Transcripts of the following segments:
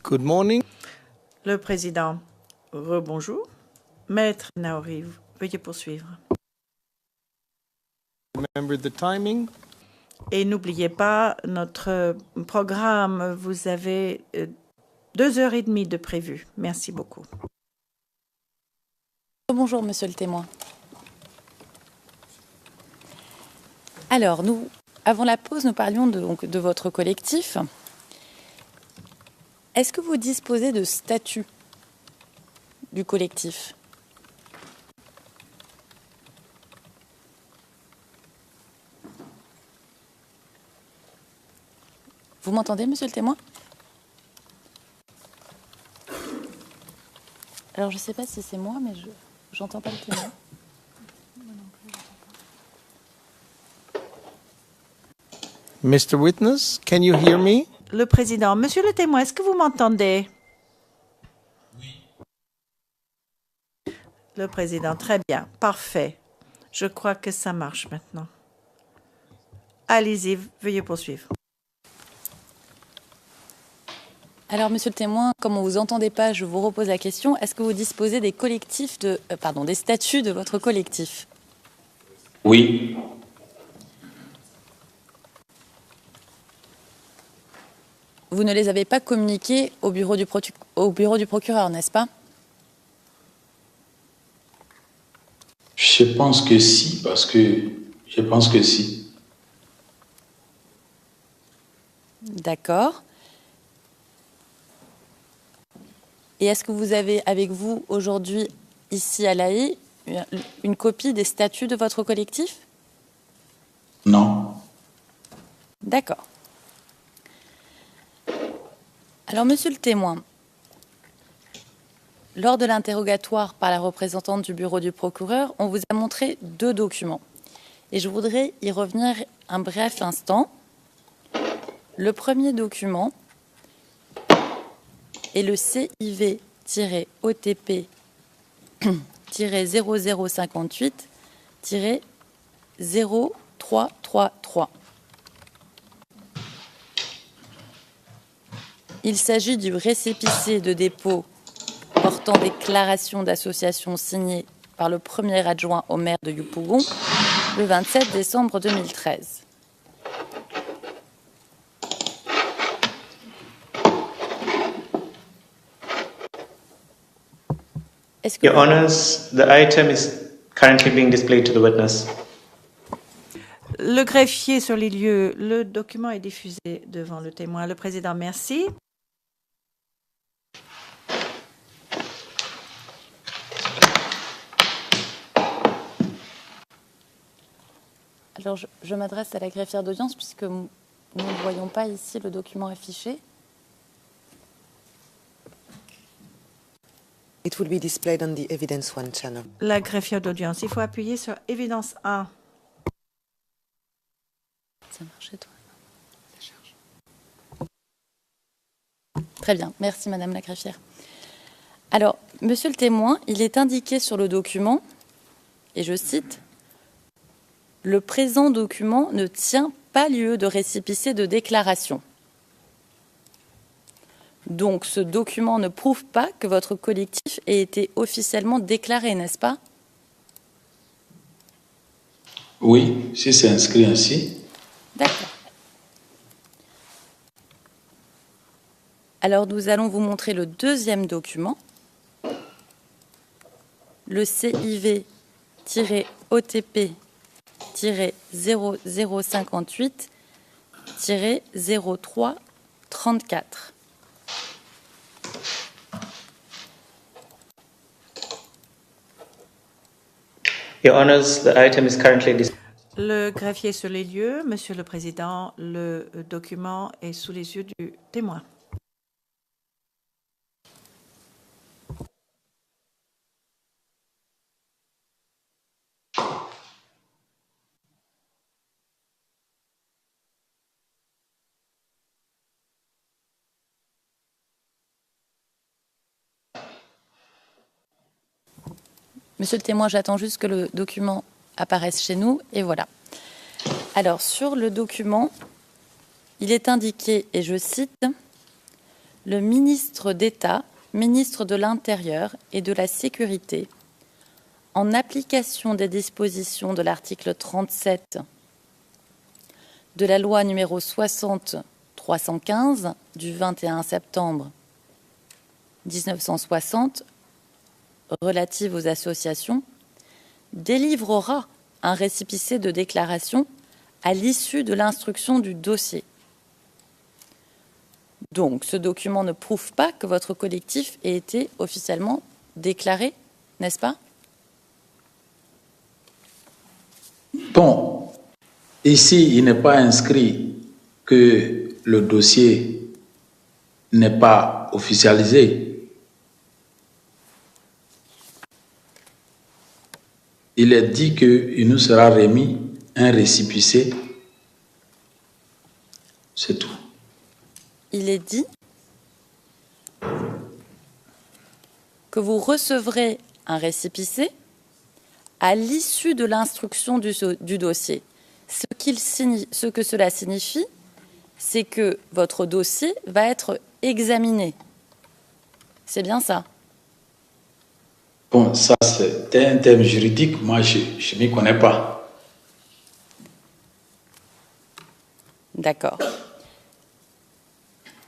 Good morning. Le président, rebonjour. Maître Naori, veuillez poursuivre. Remember the timing. Et n'oubliez pas notre programme. Vous avez 2h30 de prévu. Merci beaucoup. Bonjour, monsieur le témoin. Alors, avant la pause, nous parlions de votre collectif. Est-ce que vous disposez de statut du collectif ? Vous m'entendez, monsieur le témoin ? Alors, je ne sais pas si c'est moi, mais je n'entends pas le témoin. Mr. Witness, can you hear me? Le président, monsieur le témoin, est-ce que vous m'entendez? Oui. Le président, très bien, parfait. Je crois que ça marche maintenant. Allez-y, veuillez poursuivre. Alors, monsieur le témoin, comme on ne vous entendait pas, je vous repose la question. Est-ce que vous disposez des des statuts de votre collectif? Oui. Vous ne les avez pas communiqués au bureau du procureur, n'est-ce pas? Je pense que si, je pense que si. D'accord. Et est-ce que vous avez avec vous aujourd'hui, ici à La Haye, une copie des statuts de votre collectif? Non. D'accord. Alors, monsieur le témoin, lors de l'interrogatoire par la représentante du bureau du procureur, on vous a montré 2 documents. Et je voudrais y revenir un bref instant. Le premier document est le CIV-OTP-0058-0333. Il s'agit du récépissé de dépôt portant déclaration d'association signée par le premier adjoint au maire de Yopougon le 27 décembre 2013. Your Honours, the item is currently being displayed to the witness. Le greffier sur les lieux, le document est diffusé devant le témoin. Le président, merci. Alors, je m'adresse à la greffière d'audience puisque nous ne voyons pas ici le document affiché. It will be displayed on the Evidence 1 channel. La greffière d'audience, il faut appuyer sur Évidence 1. Ça marche, toi. Très bien, merci madame la greffière. Alors, monsieur le témoin, il est indiqué sur le document, et je cite, « Le présent document ne tient pas lieu de récépissé de déclaration. » Donc, ce document ne prouve pas que votre collectif ait été officiellement déclaré, n'est-ce pas? Oui, si c'est inscrit ainsi. D'accord. Alors, nous allons vous montrer le deuxième document, le CIV-OTP-0058-0334. Your Honours, the item is currently displayed. Le greffier sur les lieux, monsieur le président, le document est sous les yeux du témoin. Monsieur le témoin, j'attends juste que le document apparaisse chez nous, et voilà. Alors, sur le document, il est indiqué, et je cite, « le ministre d'État, ministre de l'Intérieur et de la Sécurité, en application des dispositions de l'article 37 de la loi numéro 60-315 du 21 septembre 1960 relative aux associations, délivrera un récépissé de déclaration à l'issue de l'instruction du dossier. Donc, ce document ne prouve pas que votre collectif ait été officiellement déclaré, n'est-ce pas? Bon, ici, il n'est pas inscrit que le dossier n'est pas officialisé. Il est dit qu'il nous sera remis un récépissé. C'est tout. Il est dit que vous recevrez un récépissé à l'issue de l'instruction du dossier. Ce que cela signifie, c'est que votre dossier va être examiné. C'est bien ça? Bon, ça c'est un terme juridique, moi je ne m'y connais pas. D'accord.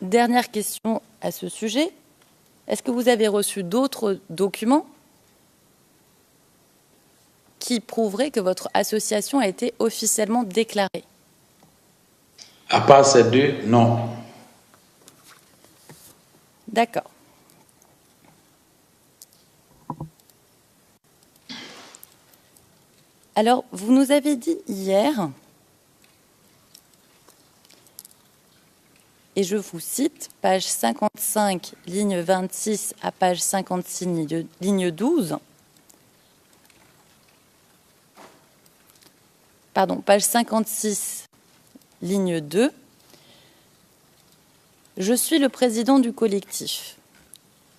Dernière question à ce sujet. Est-ce que vous avez reçu d'autres documents qui prouveraient que votre association a été officiellement déclarée? À part ces deux, non. D'accord. Alors, vous nous avez dit hier, et je vous cite, page 55, ligne 26 à page 56, ligne 12, pardon, page 56, ligne 2, je suis le président du collectif.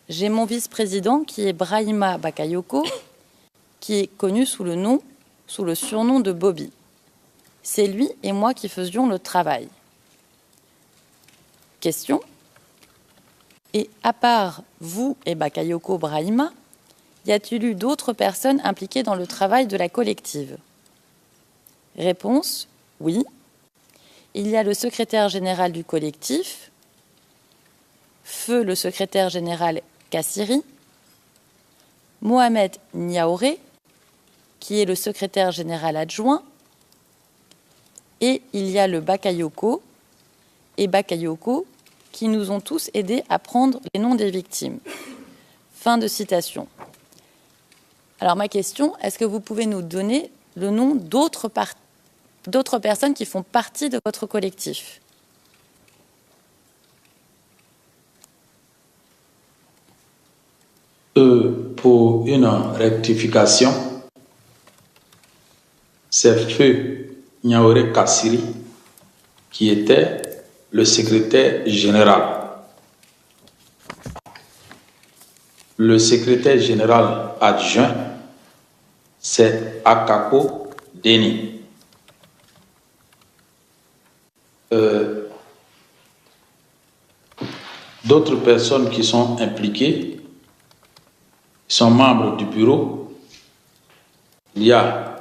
J'ai mon vice-président qui est Brahima Bakayoko, qui est connu sous le surnom de Bobby. C'est lui et moi qui faisions le travail. Question. Et à part vous et Bakayoko Brahima, y a-t-il eu d'autres personnes impliquées dans le travail de la collective? Réponse. Oui. Il y a le secrétaire général du collectif, feu le secrétaire général Kassiri, Mohamed Niaouré, qui est le secrétaire général adjoint, et il y a le Bakayoko et Bakayoko qui nous ont tous aidés à prendre les noms des victimes. Fin de citation. Alors ma question, est-ce que vous pouvez nous donner le nom d'autres personnes qui font partie de votre collectif? Pour une rectification, c'est feu Niaouré Kassiri qui était le secrétaire général. Le secrétaire général adjoint, c'est Akako Deni. D'autres personnes qui sont impliquées sont membres du bureau. Il y a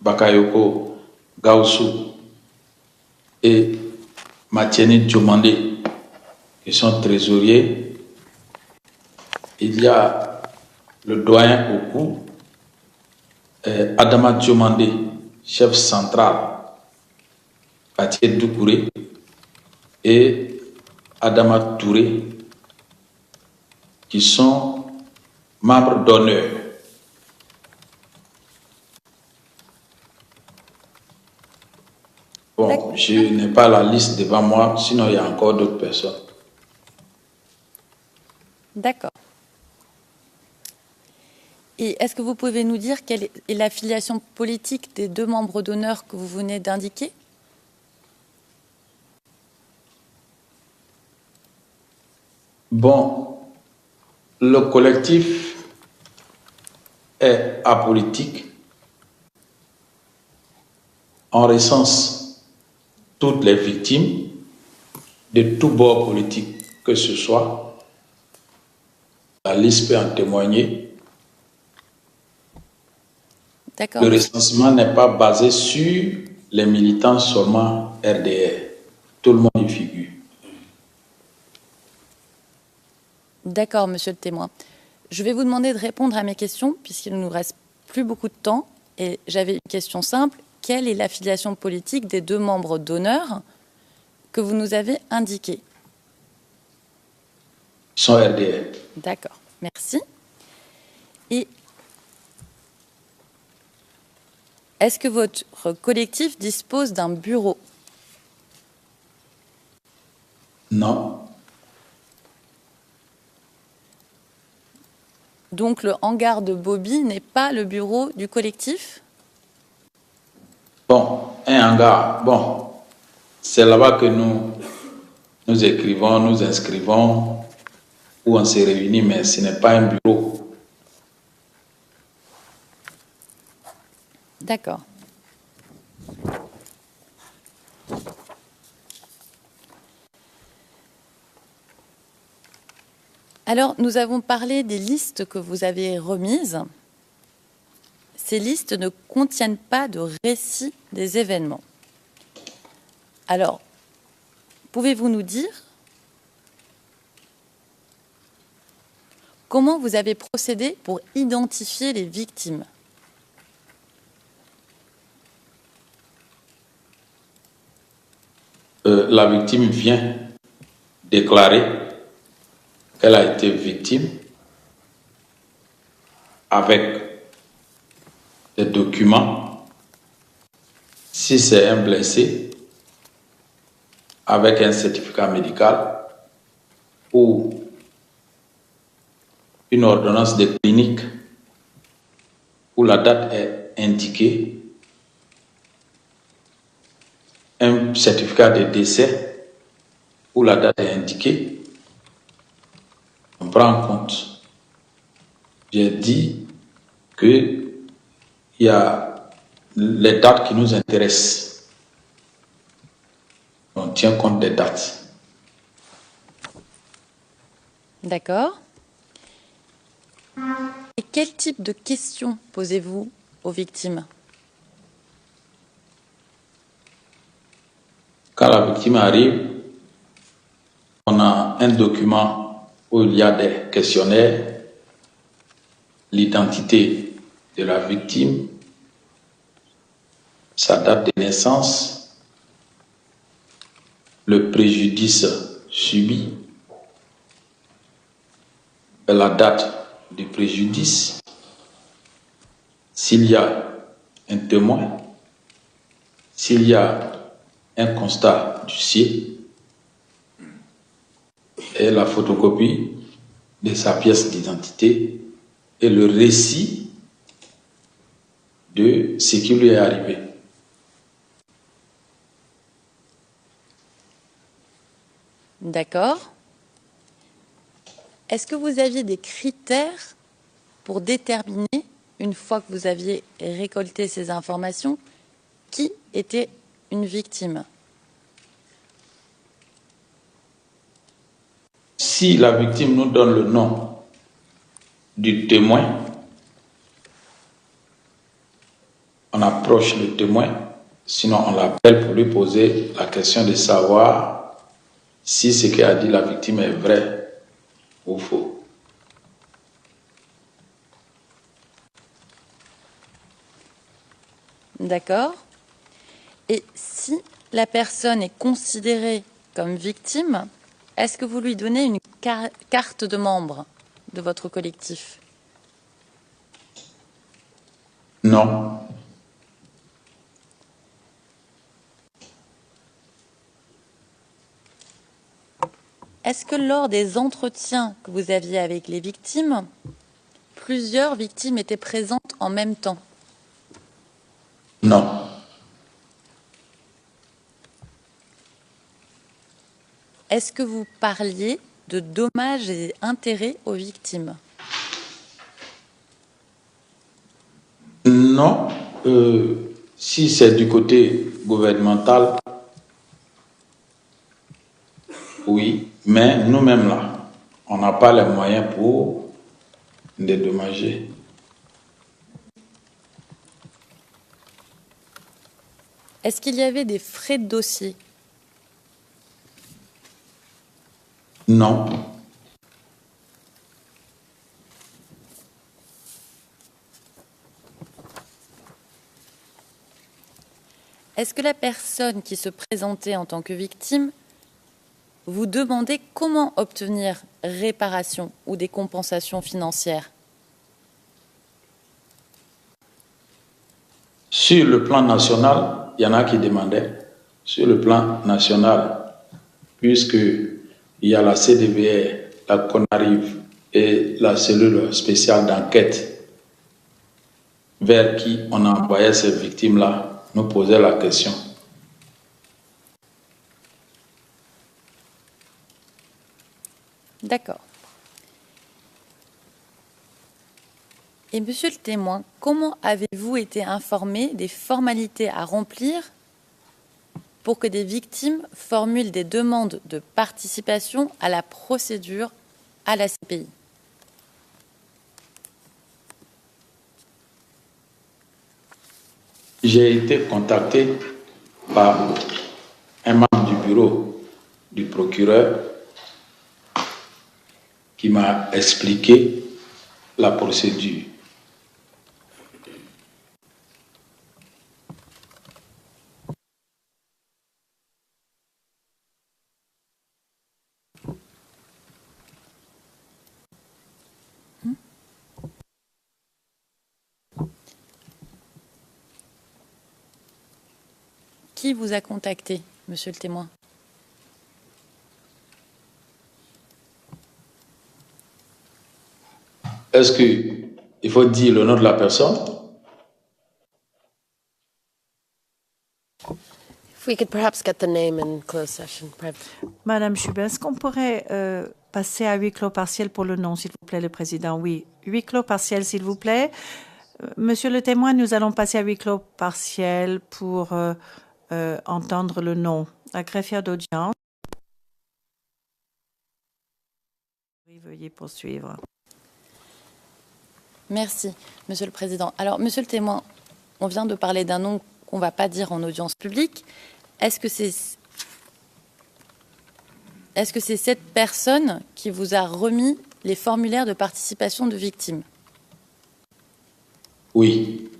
Bakayoko Gaussou et Matieni Diomandé qui sont trésoriers. Il y a le doyen Oku, Adama Diomandé, chef central, Katié Doukouré, et Adama Touré, qui sont membres d'honneur. Bon, je n'ai pas la liste devant moi, sinon il y a encore d'autres personnes. D'accord. Et est-ce que vous pouvez nous dire quelle est l'affiliation politique des deux membres d'honneur que vous venez d'indiquer? Bon, le collectif est apolitique. On recense toutes les victimes de tout bord politique que ce soit. La liste peut en témoigner. D'accord. Le recensement n'est pas basé sur les militants seulement RDR. Tout le monde y figure. D'accord, monsieur le témoin. Je vais vous demander de répondre à mes questions puisqu'il ne nous reste plus beaucoup de temps. Et j'avais une question simple. Quelle est l'affiliation politique des 2 membres d'honneur que vous nous avez indiqués? Ils sont RDR. D'accord, merci. Et est-ce que votre collectif dispose d'un bureau? Non. Donc le hangar de Bobby n'est pas le bureau du collectif? Bon, un hangar, bon, c'est là-bas que nous écrivons, nous inscrivons, où on se réunit, mais ce n'est pas un bureau. D'accord. Alors, nous avons parlé des listes que vous avez remises. Ces listes ne contiennent pas de récit des événements. Alors, pouvez-vous nous dire comment vous avez procédé pour identifier les victimes? La victime vient déclarer qu'elle a été victime avec des documents. Si c'est un blessé, avec un certificat médical ou une ordonnance de clinique où la date est indiquée, un certificat de décès où la date est indiquée, on prend en compte. J'ai dit qu'il y a les dates qui nous intéressent. On tient compte des dates. D'accord. Et quel type de questions posez-vous aux victimes? Quand la victime arrive, on a un document où il y a des questionnaires, l'identité de la victime, sa date de naissance, le préjudice subi, la date du préjudice, s'il y a un témoin, s'il y a un constat d'huissier et la photocopie de sa pièce d'identité et le récit de ce qui lui est arrivé. D'accord. Est-ce que vous aviez des critères pour déterminer, une fois que vous aviez récolté ces informations, qui était une victime? Si la victime nous donne le nom du témoin, on approche le témoin, sinon on l'appelle pour lui poser la question de savoir si ce qu'a dit la victime est vrai ou faux. D'accord. Et si la personne est considérée comme victime, est-ce que vous lui donnez une carte de membre de votre collectif? Non. Est-ce que lors des entretiens que vous aviez avec les victimes, plusieurs victimes étaient présentes en même temps? Non. Est-ce que vous parliez de dommages et intérêts aux victimes? Non. Si c'est du côté gouvernemental, oui. Mais nous-mêmes là, on n'a pas les moyens pour dédommagé. Est-ce qu'il y avait des frais de dossier? Non. Est-ce que la personne qui se présentait en tant que victime vous demandait comment obtenir réparation ou des compensations financières? Sur le plan national, il y en a qui demandaient. Sur le plan national, puisqu'il y a la CDVR, la CONARIV et la cellule spéciale d'enquête vers qui on envoyait ces victimes-là, nous posait la question. D'accord. Et monsieur le témoin, comment avez-vous été informé des formalités à remplir pour que des victimes formulent des demandes de participation à la procédure à la CPI? J'ai été contacté par un membre du bureau du procureur qui m'a expliqué la procédure. Qui vous a contacté, monsieur le témoin? Est-ce qu'il faut dire le nom de la personne? If we could perhaps get the name in closed session. Madame Schubert, est-ce qu'on pourrait passer à huis clos partiel pour le nom, s'il vous plaît, le président? Oui, huis clos partiel, s'il vous plaît. Monsieur le témoin, nous allons passer à huis clos partiel pour entendre le nom. La greffière d'audience. Oui, veuillez poursuivre. Merci, monsieur le président. Alors, monsieur le témoin, on vient de parler d'un nom qu'on ne va pas dire en audience publique. Est-ce que c'est cette personne qui vous a remis les formulaires de participation de victimes? Oui.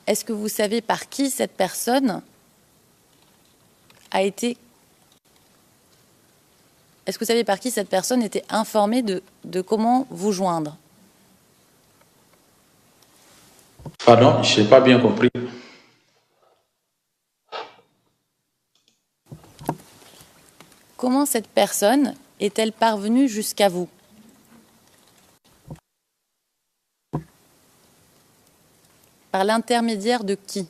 Est-ce que vous savez par qui cette personne a été... Est-ce que vous savez par qui cette personne était informée de comment vous joindre? Pardon, je n'ai pas bien compris. Comment cette personne est-elle parvenue jusqu'à vous? Par l'intermédiaire de qui?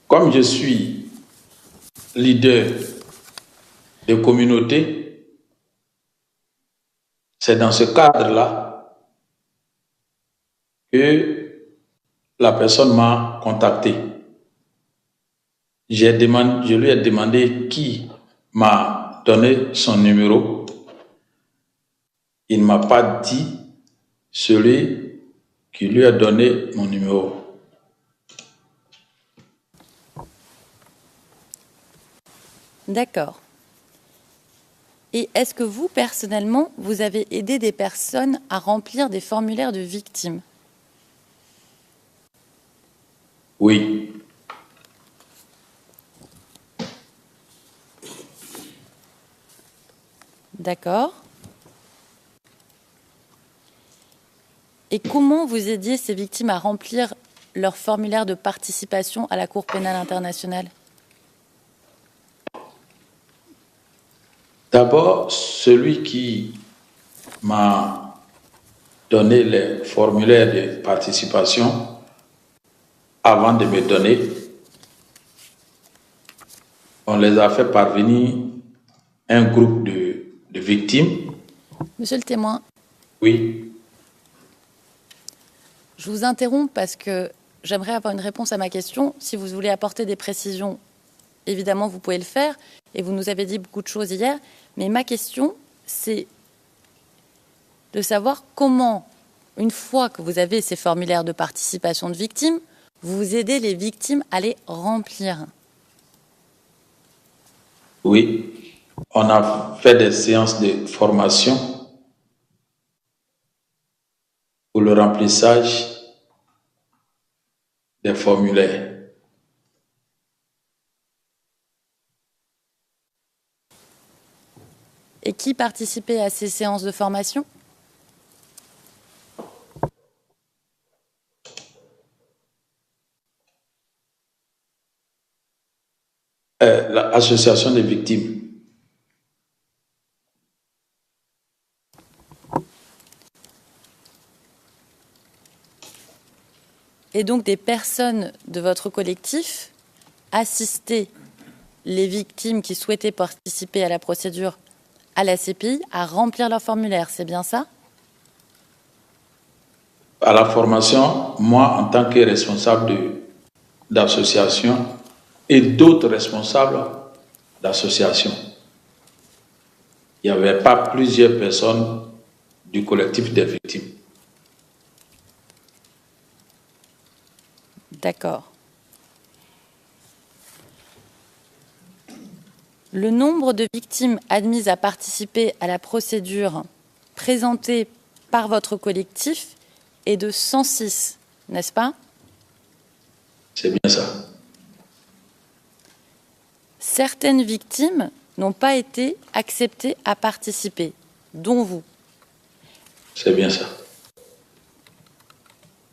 Comme je suis leader de communauté, c'est dans ce cadre-là que la personne m'a contacté. Je lui ai demandé qui m'a donné son numéro. Il ne m'a pas dit celui qui lui a donné mon numéro. D'accord. Et est-ce que vous, personnellement, vous avez aidé des personnes à remplir des formulaires de victimes? Oui. D'accord. Et comment vous aidiez ces victimes à remplir leur formulaire de participation à la Cour pénale internationale? D'abord, celui qui m'a donné les formulaires de participation, avant de me donner, on les a fait parvenir un groupe de victimes. Monsieur le témoin. Oui. Je vous interromps parce que j'aimerais avoir une réponse à ma question. Si vous voulez apporter des précisions, évidemment, vous pouvez le faire, et vous nous avez dit beaucoup de choses hier, mais ma question, c'est de savoir comment, une fois que vous avez ces formulaires de participation de victimes, vous aidez les victimes à les remplir. Oui, on a fait des séances de formation pour le remplissage des formulaires. Et qui participait à ces séances de formation? L'association des victimes. Et donc des personnes de votre collectif assistaient les victimes qui souhaitaient participer à la procédure à la CPI à remplir leur formulaire, c'est bien ça? À la formation, moi, en tant que responsable d'association et d'autres responsables d'association, il n'y avait pas plusieurs personnes du collectif des victimes. D'accord. Le nombre de victimes admises à participer à la procédure présentée par votre collectif est de 106, n'est-ce pas? C'est bien ça. Certaines victimes n'ont pas été acceptées à participer, dont vous. C'est bien ça.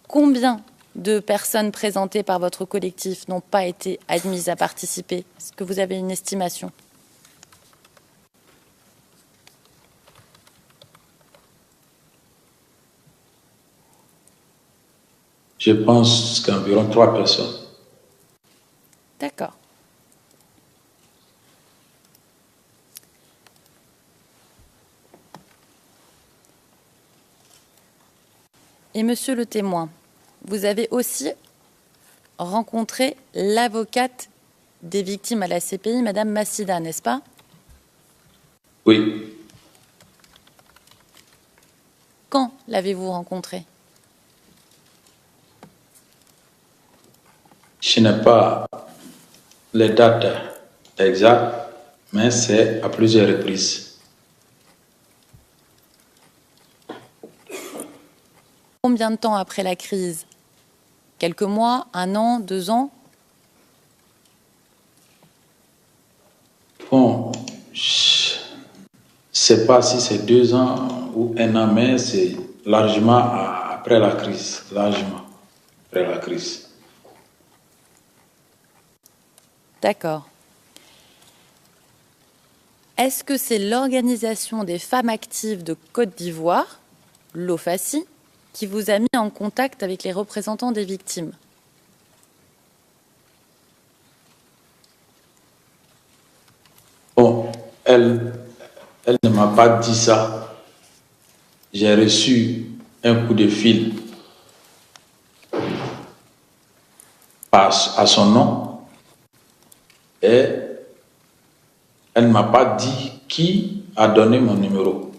Combien de personnes présentées par votre collectif n'ont pas été admises à participer? Est-ce que vous avez une estimation? Je pense qu'environ 3 personnes. D'accord. Et monsieur le témoin, vous avez aussi rencontré l'avocate des victimes à la CPI, madame Massida, n'est-ce pas? Oui. Quand l'avez-vous rencontrée? Je n'ai pas les dates exactes, mais c'est à plusieurs reprises. Combien de temps après la crise? Quelques mois, 1 an, 2 ans? Bon, je ne sais pas si c'est 2 ans ou 1 an, mais c'est largement après la crise. Largement après la crise. D'accord. Est-ce que c'est l'Organisation des femmes actives de Côte d'Ivoire, l'OFACI, qui vous a mis en contact avec les représentants des victimes? Bon, elle ne m'a pas dit ça. J'ai reçu un coup de fil à son nom et elle ne m'a pas dit qui a donné mon numéro.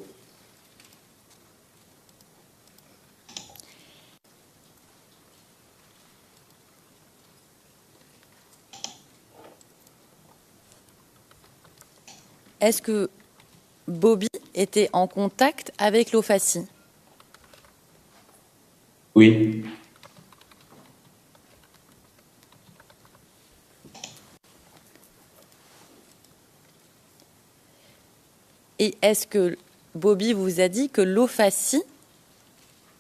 Est-ce que Bobby était en contact avec l'OFACI? Oui. Et est-ce que Bobby vous a dit que l'OFACI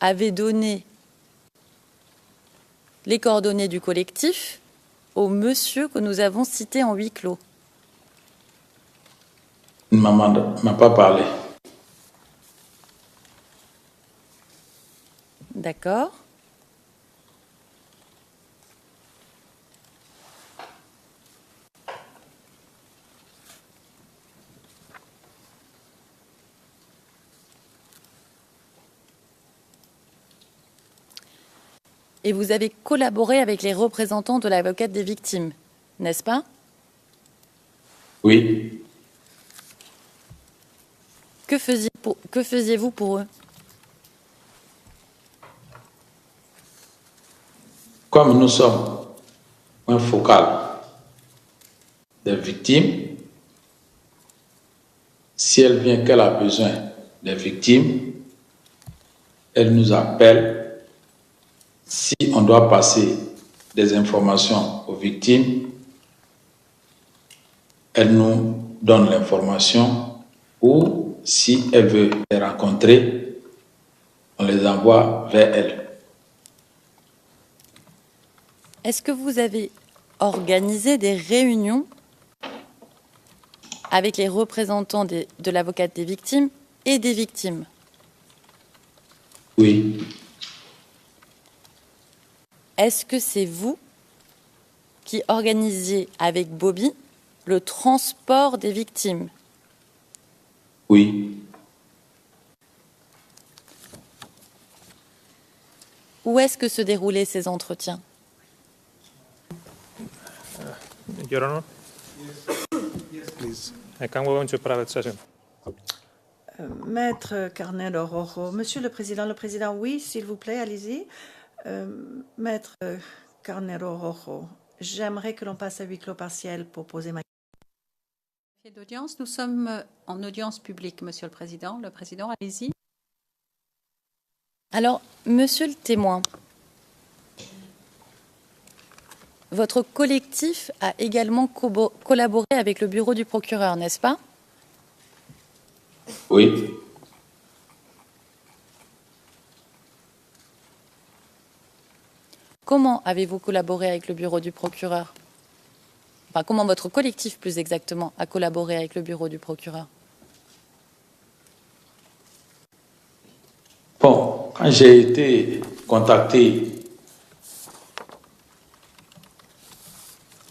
avait donné les coordonnées du collectif au monsieur que nous avons cité en huis clos? Il ne m'a pas parlé. D'accord. Et vous avez collaboré avec les représentants de l'avocate des victimes, n'est-ce pas? Oui, Que faisiez-vous pour eux? comme nous sommes un focal des victimes, si elle vient qu'elle a besoin des victimes, elle nous appelle. Si on doit passer des informations aux victimes, elle nous donne l'information, ou si elle veut les rencontrer, on les envoie vers elle. Est-ce que vous avez organisé des réunions avec les représentants de l'avocate des victimes et des victimes? Oui, Est-ce que c'est vous qui organisiez avec Bobby le transport des victimes? oui. Où est-ce que se déroulaient ces entretiens? Your Honor? Yes, please. Can we go into private session? Maître Carnero Rojo. Monsieur le Président, oui, s'il vous plaît, allez-y. Maître Carnero Rojo, j'aimerais que l'on passe à huis clos partiel pour poser ma question. D'audience, nous sommes en audience publique, Monsieur le Président. Le Président, allez-y. Alors, monsieur le témoin, votre collectif a également collaboré avec le bureau du procureur, n'est-ce pas? Oui, Comment avez-vous collaboré avec le bureau du procureur? Enfin, comment votre collectif, plus exactement, a collaboré avec le bureau du procureur? bon, quand j'ai été contacté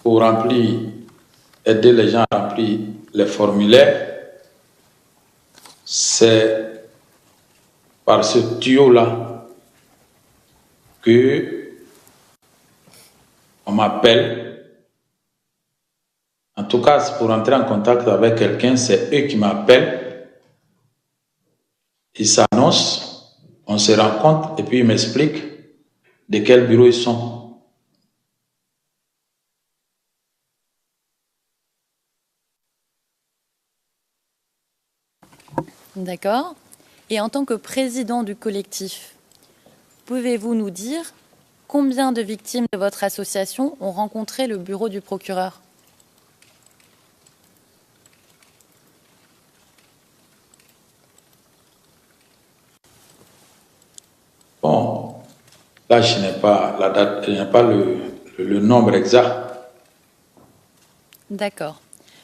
pour aider les gens à remplir les formulaires, c'est par ce tuyau-là que on m'appelle. En tout cas, pour entrer en contact avec quelqu'un, c'est eux qui m'appellent. Ils s'annoncent, on se rencontre et puis ils m'expliquent de quel bureau ils sont. D'accord. Et en tant que président du collectif, pouvez-vous nous dire combien de victimes de votre association ont rencontré le bureau du procureur? Bon, là, je n'ai pas la date, je n'ai pas le nombre exact. D'accord.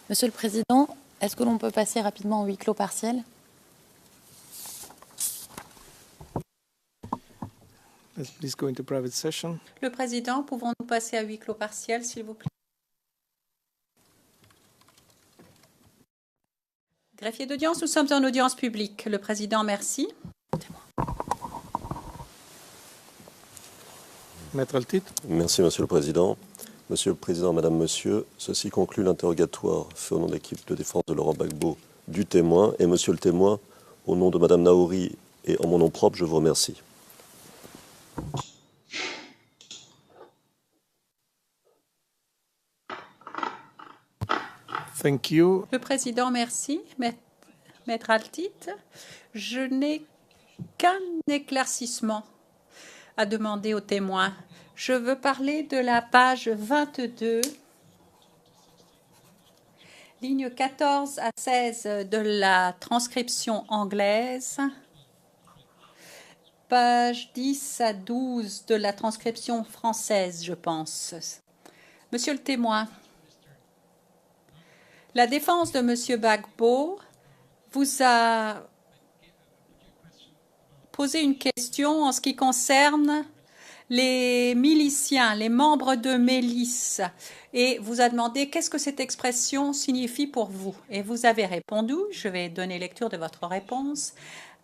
Monsieur le Président, est-ce que l'on peut passer rapidement au huis clos partiel? Let's please go into private session. Le Président, pouvons-nous passer à huis clos partiel, s'il vous plaît? Greffier d'audience, nous sommes en audience publique. Le Président, merci. Maître Altit. Merci, Monsieur le Président. Monsieur le Président, Madame, Monsieur, ceci conclut l'interrogatoire fait au nom de l'équipe de défense de Laurent Gbagbo du témoin. Et Monsieur le témoin, au nom de Madame Naouri et en mon nom propre, je vous remercie. Thank you. Le Président, merci. Maître Altit, je n'ai qu'un éclaircissement à demander aux témoins. Je veux parler de la page 22, ligne 14 à 16 de la transcription anglaise, page 10 à 12 de la transcription française, je pense. Monsieur le témoin, la défense de Monsieur Gbagbo vous a posé une question en ce qui concerne les miliciens, les membres de milices, et vous a demandé qu'est-ce que cette expression signifie pour vous. Et vous avez répondu, je vais donner lecture de votre réponse,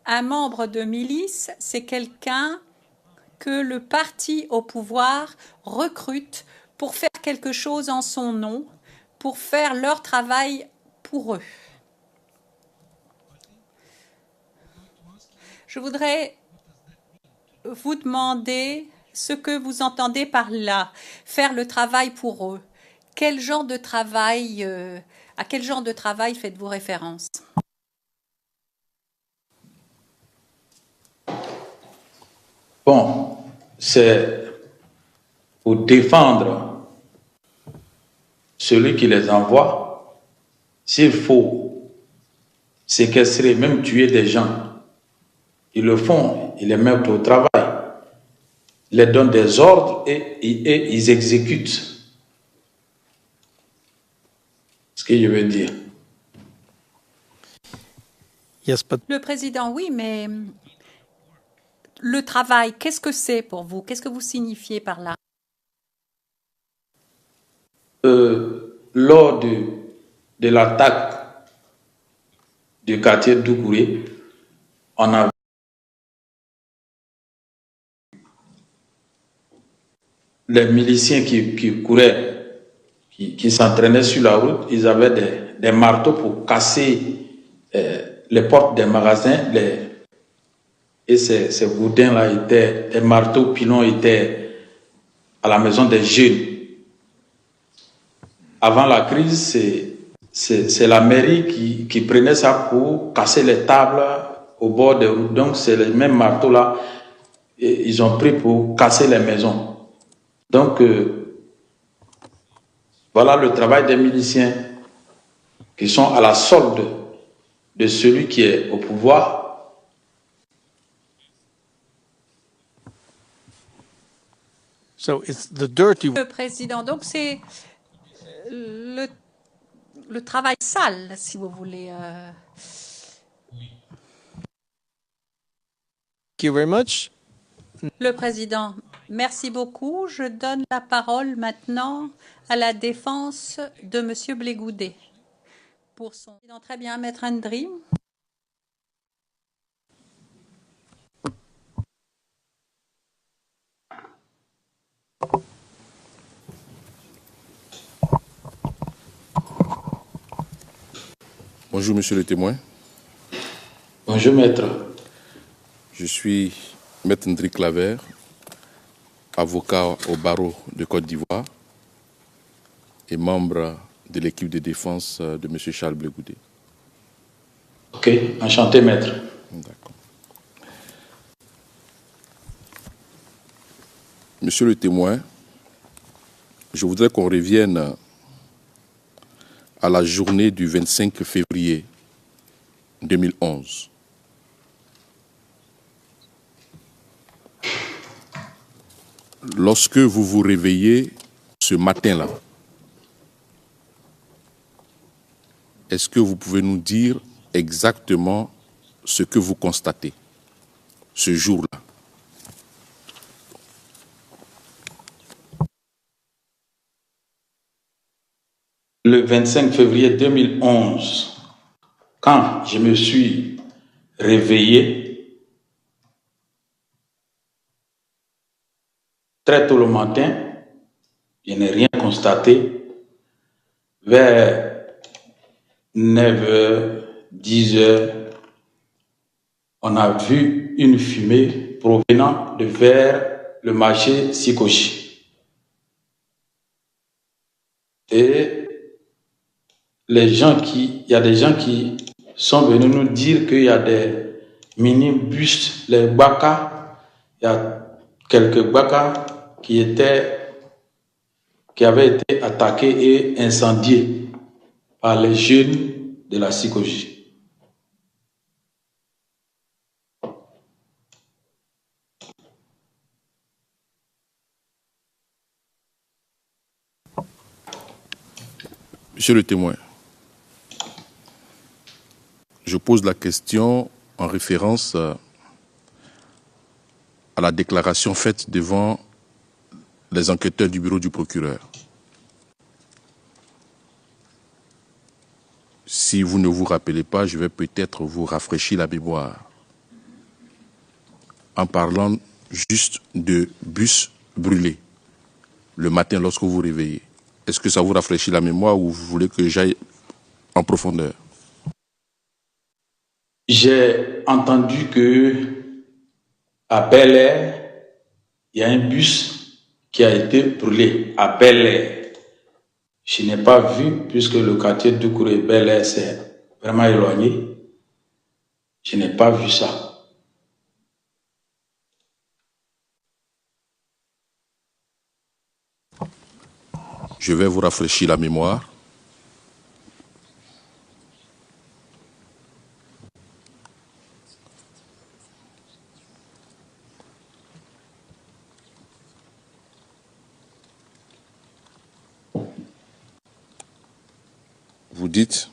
un membre de milice, c'est quelqu'un que le parti au pouvoir recrute pour faire quelque chose en son nom, pour faire leur travail pour eux. Je voudrais vous demander ce que vous entendez par là, faire le travail pour eux. Quel genre de travail, à quel genre de travail faites-vous référence? Bon, c'est pour défendre celui qui les envoie. S'il faut séquestrer, même tuer des gens, ils le font, ils les mettent au travail, ils les donnent des ordres et ils exécutent. Ce que je veux dire. Yes, but Le président, oui, mais le travail, qu'est-ce que c'est pour vous? Qu'est-ce que vous signifiez par là? Lors de l'attaque du quartier Dougouré, on a les miliciens qui couraient, qui s'entraînaient sur la route, ils avaient des marteaux pour casser les portes des magasins. Et ces boudins-là étaient, des marteaux pilons étaient à la maison des jeunes. Avant la crise, c'est la mairie qui prenait ça pour casser les tables au bord des routes. Donc c'est les mêmes marteaux-là, ils ont pris pour casser les maisons. Donc voilà le travail des miliciens qui sont à la solde de celui qui est au pouvoir. so it's the dirty Le président, donc c'est le travail sale, si vous voulez. Thank you very much. Le président, merci beaucoup. Je donne la parole maintenant à la défense de M. Blégoudet. Pour son... Très bien, Maître Andry. Bonjour, monsieur le témoin. Bonjour, maître. Je suis Maître Ndri Claver, avocat au barreau de Côte d'Ivoire et membre de l'équipe de défense de monsieur Charles Blégoudet. Ok, enchanté, maître. D'accord. Monsieur le témoin, je voudrais qu'on revienne à la journée du 25 février 2011. Lorsque vous vous réveillez ce matin-là, est-ce que vous pouvez nous dire exactement ce que vous constatez ce jour-là? Le 25 février 2011, quand je me suis réveillé, très tôt le matin, je n'ai rien constaté. Vers 9h, 10h, on a vu une fumée provenant de vers le marché Sikochi. Et il y a des gens qui sont venus nous dire qu'il y a des minibus, les Baka, il y a quelques Baka qui avaient été attaqués et incendiés par les jeunes de la Sikoji. Monsieur le témoin, je pose la question en référence à la déclaration faite devant les enquêteurs du bureau du procureur. Si vous ne vous rappelez pas, je vais peut-être vous rafraîchir la mémoire en parlant juste de bus brûlés le matin lorsque vous vous réveillez. Est-ce que ça vous rafraîchit la mémoire ou vous voulez que j'aille en profondeur? J'ai entendu que à Bel Air, il y a un bus qui a été brûlé à Bel Air. Je n'ai pas vu, puisque le quartier de Doucouré Bel Air, c'est vraiment éloigné. Je n'ai pas vu ça. Je vais vous rafraîchir la mémoire. Vous dites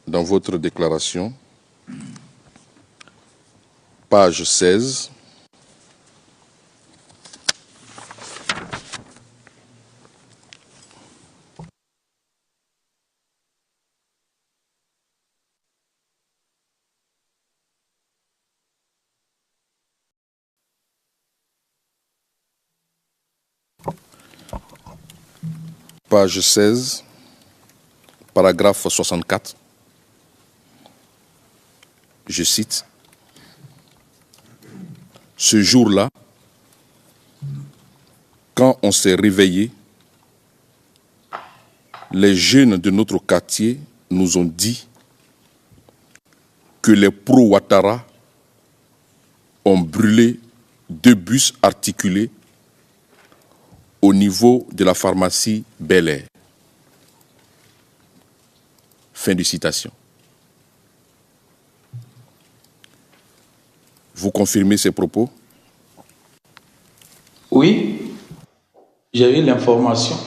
dans votre déclaration, page 16, page 16, paragraphe 64, je cite, « Ce jour-là, quand on s'est réveillé, les jeunes de notre quartier nous ont dit que les pro-Ouattara ont brûlé 2 bus articulés au niveau de la pharmacie Bel Air. » Fin de citation. Vous confirmez ces propos? Oui, j'ai eu l'information.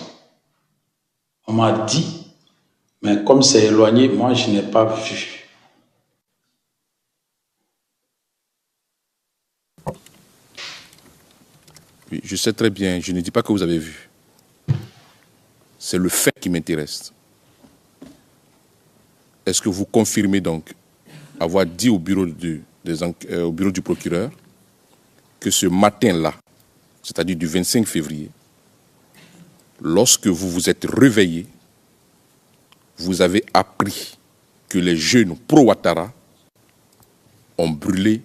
On m'a dit, mais comme c'est éloigné, moi je n'ai pas vu. Oui, je sais très bien, je ne dis pas que vous avez vu. C'est le fait qui m'intéresse. Est-ce que vous confirmez donc avoir dit au bureau du procureur que ce matin-là, c'est-à-dire du 25 février, lorsque vous vous êtes réveillé, vous avez appris que les jeunes pro-Ouattara ont brûlé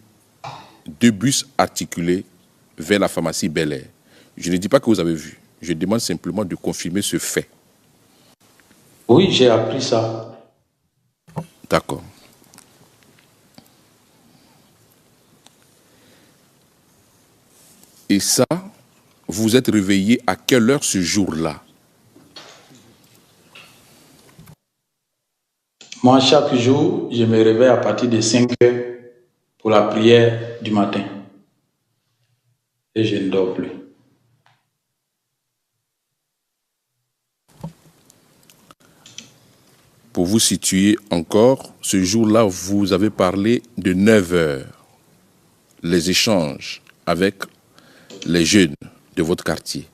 2 bus articulés vers la pharmacie Bel Air? Je ne dis pas que vous avez vu, je demande simplement de confirmer ce fait. Oui, j'ai appris ça. D'accord. Et ça, vous vous êtes réveillé à quelle heure ce jour-là? Moi, chaque jour, je me réveille à partir de 5 heures pour la prière du matin. Et je ne dors plus. Pour vous situer encore, ce jour-là, vous avez parlé de 9 heures, les échanges avec les jeunes de votre quartier.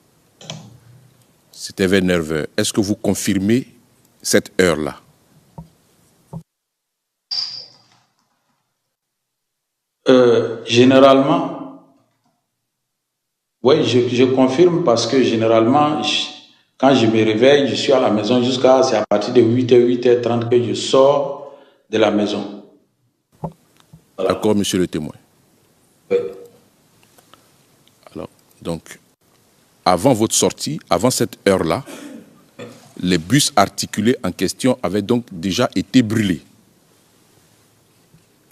C'était vers 9 heures. Est-ce que vous confirmez cette heure-là? Généralement, oui, je confirme parce que généralement, quand je me réveille, je suis à la maison c'est à partir de 8h, 8h30 que je sors de la maison. Voilà. D'accord, monsieur le témoin. Oui. Alors, donc, avant votre sortie, avant cette heure-là, les bus articulés en question avaient donc déjà été brûlés.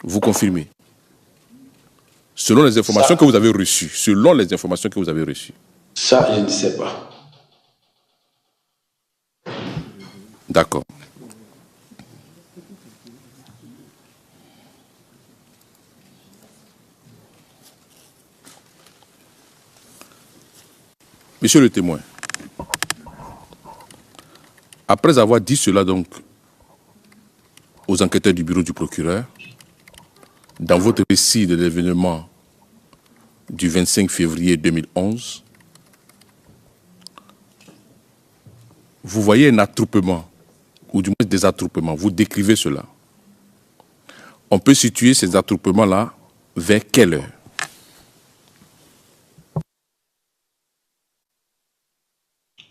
Vous confirmez? Selon les informations que vous avez reçues. Selon les informations que vous avez reçues. Ça, je ne sais pas. D'accord. Monsieur le témoin, après avoir dit cela donc aux enquêteurs du bureau du procureur, dans votre récit de l'événement du 25 février 2011, vous voyez un attroupement, ou du moins des attroupements, vous décrivez cela. On peut situer ces attroupements-là vers quelle heure?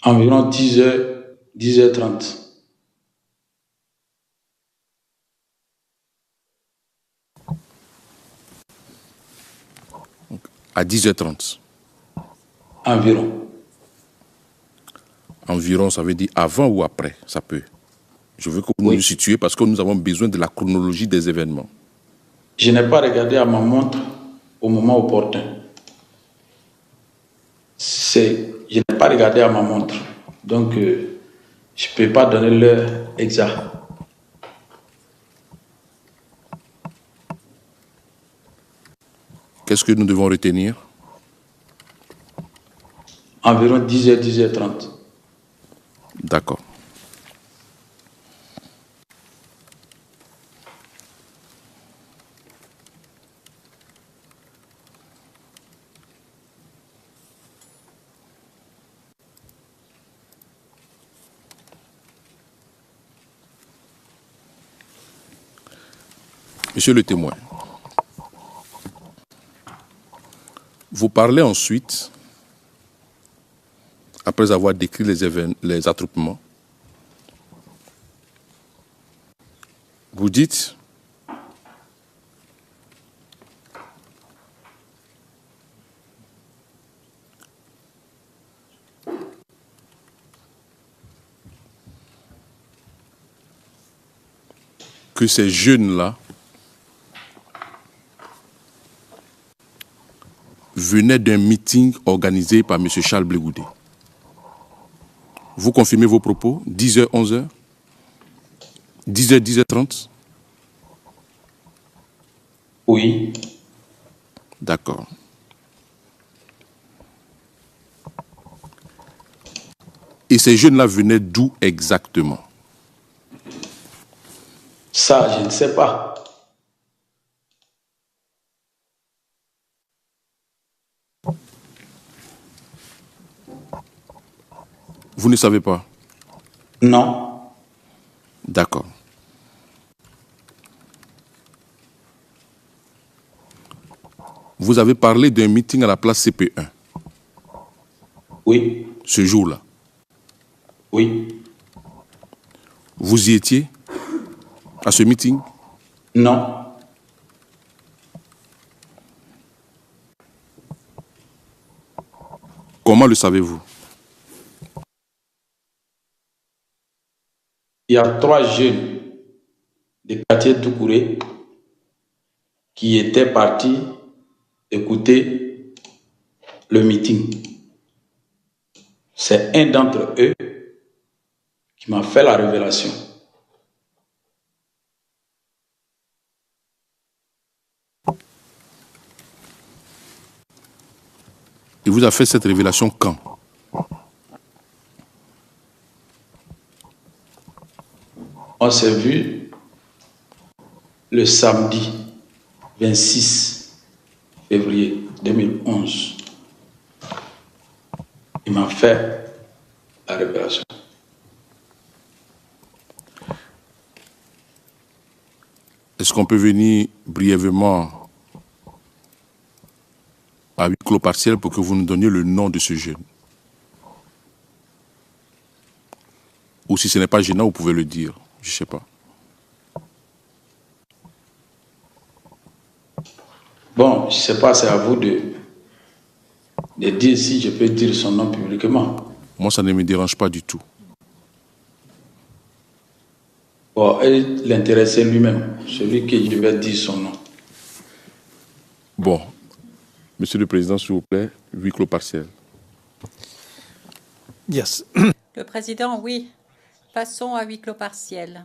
Environ 10h, 10h30. À 10h30. Environ. Environ, ça veut dire avant ou après, ça peut. Je veux que vous nous situiez parce que nous avons besoin de la chronologie des événements. Je n'ai pas regardé à ma montre au moment opportun. Je n'ai pas regardé à ma montre. Donc, je ne peux pas donner l'heure exacte. Qu'est-ce que nous devons retenir? Environ 10h, 10h30. D'accord. Monsieur le témoin, vous parlez ensuite, après avoir décrit les attroupements, vous dites que ces jeunes-là venaient d'un meeting organisé par M. Charles Blé Goudé. Vous confirmez vos propos? 10h, 11h? 10h, 10h30? Oui. D'accord. Et ces jeunes-là venaient d'où exactement? Ça, je ne sais pas. Vous ne savez pas? Non. D'accord. Vous avez parlé d'un meeting à la place CP1. Oui. Ce jour-là? Oui. Vous y étiez à ce meeting? Non. Comment le savez-vous? Il y a 3 jeunes du quartier Doucouré qui étaient partis écouter le meeting. C'est un d'entre eux qui m'a fait la révélation. Il vous a fait cette révélation quand? On s'est vu le samedi 26 février 2011. Il m'a fait la révélation. Est-ce qu'on peut venir brièvement à huis clos partiel pour que vous nous donniez le nom de ce jeune? Ou si ce n'est pas gênant, vous pouvez le dire. Je ne sais pas. Bon, je ne sais pas, c'est à vous de dire si je peux dire son nom publiquement. Moi, ça ne me dérange pas du tout. Bon, elle l'intéressait lui-même, celui que je vais dire son nom. Bon. Monsieur le Président, s'il vous plaît, huis clos partiel. Yes. Le président, oui. Passons à huis clos partiel.